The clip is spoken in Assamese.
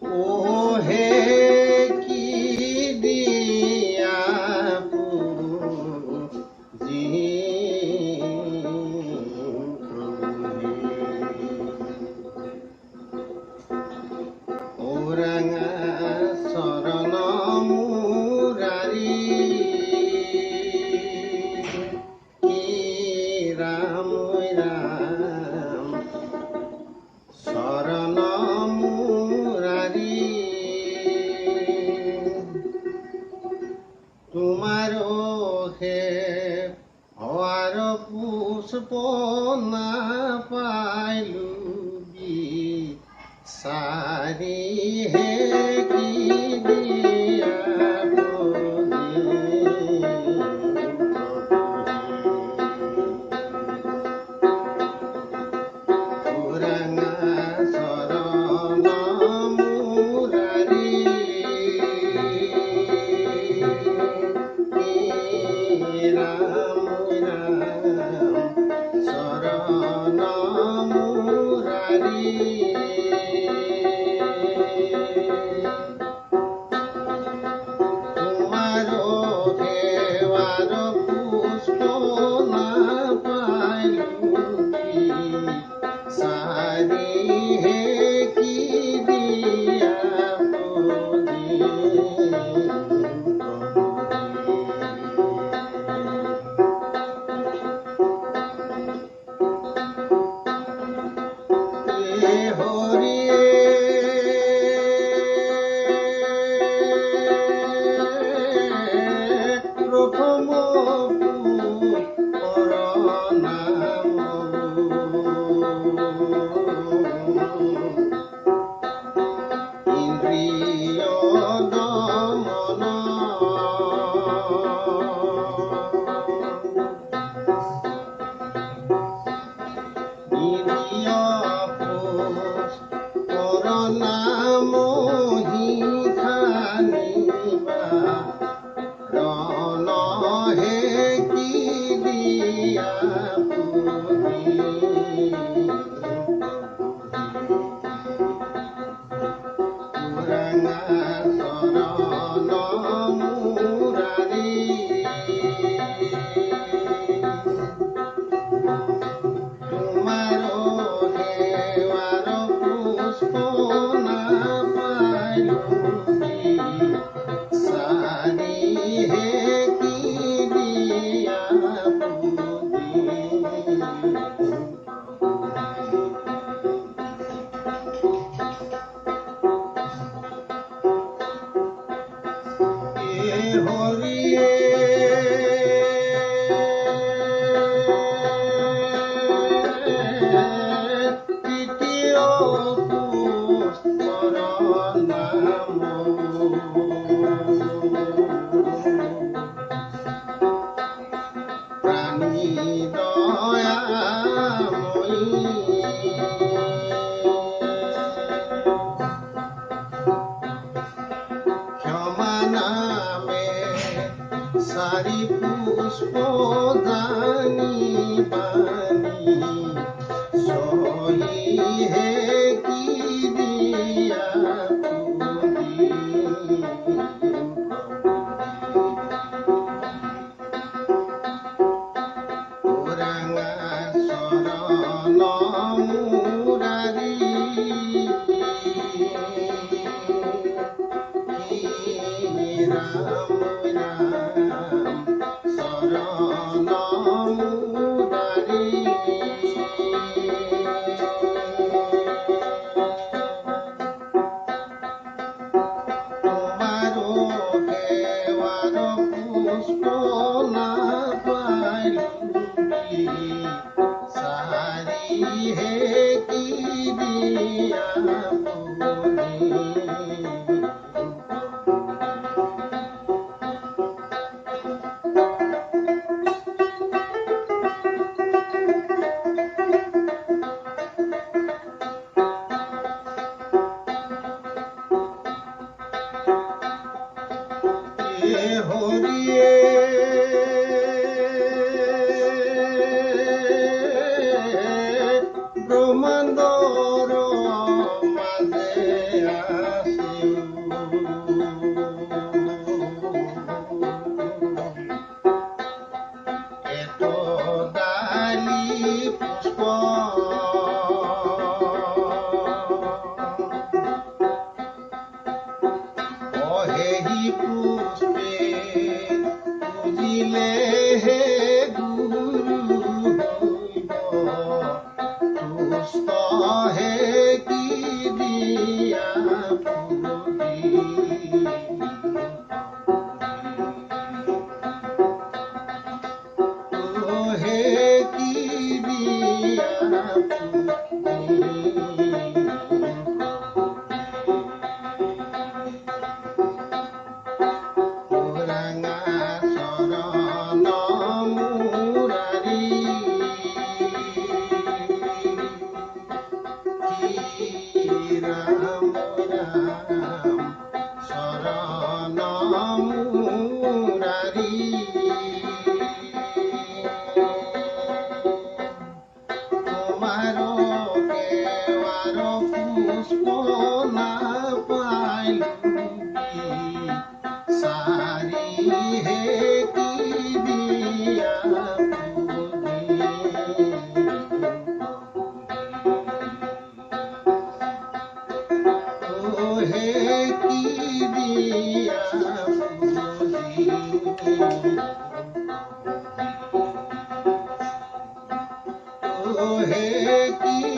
ও হে কি দিয়া পুজি ওরাঙা শরণ মুরারি কি রাম রাম শরণ মুরারি তোমার হে হওয়ার পুষ্প না পাইলু বি সারি হে কি দিয়া পুরাঙা শরণ মুরারি রাম রাম শরণ মুরারি তোমার দেওয়ার পুষ্প না পাইলু সারি হে কি দিয়া হরি প্রথম পর নাম ইন্দ্রিয় দমন ইন্দ্রিয় পর নাম হিখানিবা রণ হে কি দিয়া পুরাঙা শরণ মুরারি তোমার দেওয়ার পুষ্প না পাইলু সারি হে কি দিয়া হরিয়ে তৃতীয় পুষ্পর নাম প্রাণী দয়াময়ী ক্ষমা নামে সারি পুষ্প দানি বানি সহি হে কি দিয়া পুরাঙা শরণ মুরারি রাম রাম শরণ মুরারি তোমার দেওয়ার পুষ্প না পাইলু সারি হে কি দিয়া হরিয়ে ব্রহ্মাণ্ডর तहे की दिया पुरी तहे की दिया पुरंगा शरण मुरारी राम राम शरण मुरारी তোমার কেওয়ার পুষ্প না পাইলু সারি হে কি দিয়া পুরি হে কি দিয়া পুরি হে কি